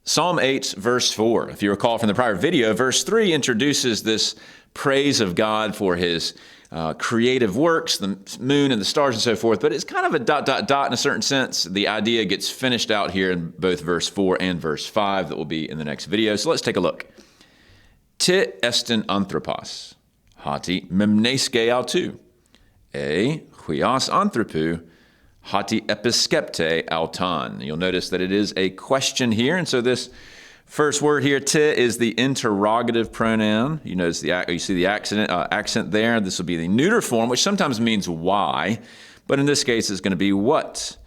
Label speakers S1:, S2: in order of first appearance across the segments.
S1: Psalm 8, verse 4. If you recall from the prior video, verse 3 introduces this praise of God for his creative works, the moon and the stars and so forth, but it's kind of a ... in a certain sense. The idea gets finished out here in both verse 4 and verse 5 that will be in the next video. So let's take a look. Te estin anthropos, hati memneske autou, huios anthropou, hati episkepte auton. You'll notice that it is a question here, and so this first word here, te, is the interrogative pronoun. You notice you see the accent there. This will be the neuter form, which sometimes means why, but in this case, it's going to be what.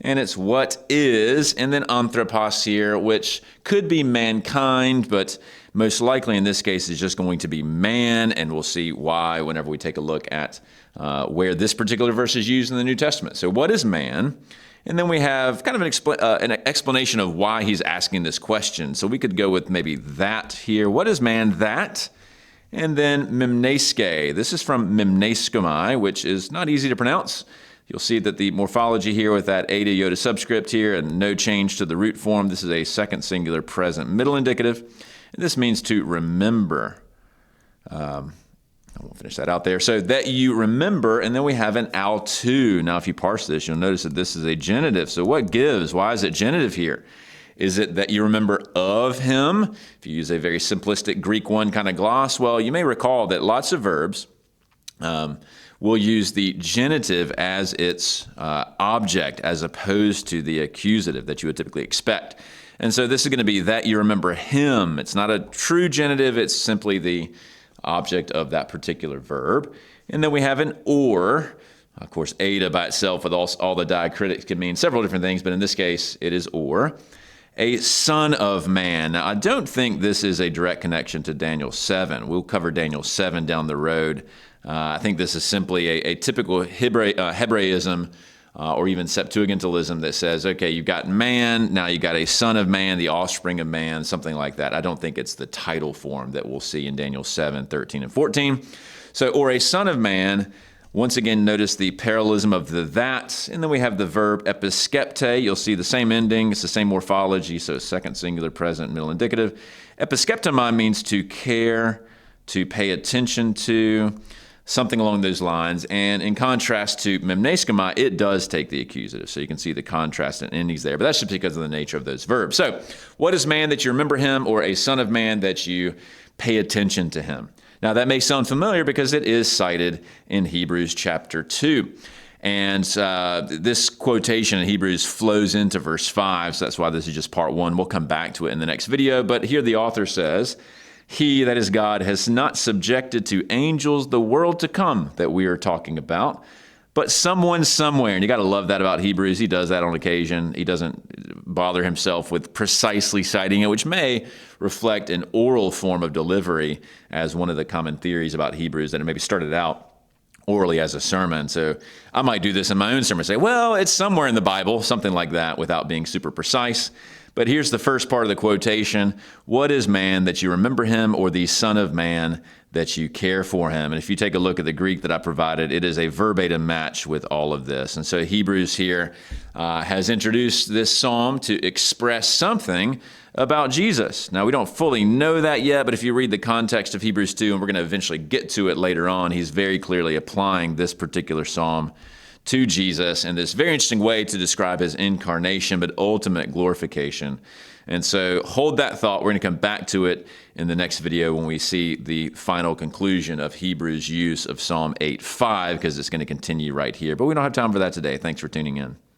S1: And it's what is, and then anthropos here, which could be mankind, but most likely in this case is just going to be man, and we'll see why whenever we take a look at where this particular verse is used in the New Testament. So what is man? And then we have kind of an explanation of why he's asking this question. So we could go with maybe that here. What is man? That. And then memneske. This is from memneskomai, which is not easy to pronounce. You'll see that the morphology here with that eta iota subscript here and no change to the root form. This is a second singular present middle indicative. And this means to remember. I won't finish that out there. So that you remember, and then we have an autou. Now, if you parse this, you'll notice that this is a genitive. So what gives? Why is it genitive here? Is it that you remember of him? If you use a very simplistic Greek one kind of gloss, well, you may recall that lots of verbs will use the genitive as its object as opposed to the accusative that you would typically expect. And so this is going to be that you remember him. It's not a true genitive. It's simply the object of that particular verb. And then we have an or. Of course, eta by itself with all the diacritics can mean several different things, but in this case, it is or. A son of man. Now, I don't think this is a direct connection to Daniel 7. We'll cover Daniel 7 down the road. I think this is simply a typical Hebraism or even Septuagintalism that says, okay, you've got man, now you've got a son of man, the offspring of man, something like that. I don't think it's the title form that we'll see in Daniel 7, 13, and 14. So, or a son of man. Once again, notice the parallelism of the that, and then we have the verb episkepte. You'll see the same ending. It's the same morphology, so second singular present middle indicative. Episkeptomai means to care, to pay attention to, something along those lines. And in contrast to memneskomai, it does take the accusative. So you can see the contrast and endings there, but that's just because of the nature of those verbs. So what is man that you remember him, or a son of man that you pay attention to him? Now that may sound familiar because it is cited in Hebrews chapter 2. And this quotation in Hebrews flows into verse 5, so that's why this is just part 1. We'll come back to it in the next video. But here the author says, he, that is God, has not subjected to angels the world to come that we are talking about, but someone somewhere. And you got to love that about Hebrews. He does that on occasion. He doesn't bother himself with precisely citing it, which may reflect an oral form of delivery as one of the common theories about Hebrews, that it maybe started out orally as a sermon. So I might do this in my own sermon, say, well, it's somewhere in the Bible, something like that, without being super precise. But here's the first part of the quotation. What is man that you remember him, or the son of man that you care for him? And if you take a look at the Greek that I provided, it is a verbatim match with all of this. And so Hebrews here has introduced this psalm to express something about Jesus. Now, we don't fully know that yet, but if you read the context of Hebrews 2, and we're going to eventually get to it later on, he's very clearly applying this particular psalm to Jesus in this very interesting way to describe his incarnation, but ultimate glorification. And so hold that thought. We're going to come back to it in the next video when we see the final conclusion of Hebrews' use of Psalm 8:5, because it's going to continue right here. But we don't have time for that today. Thanks for tuning in.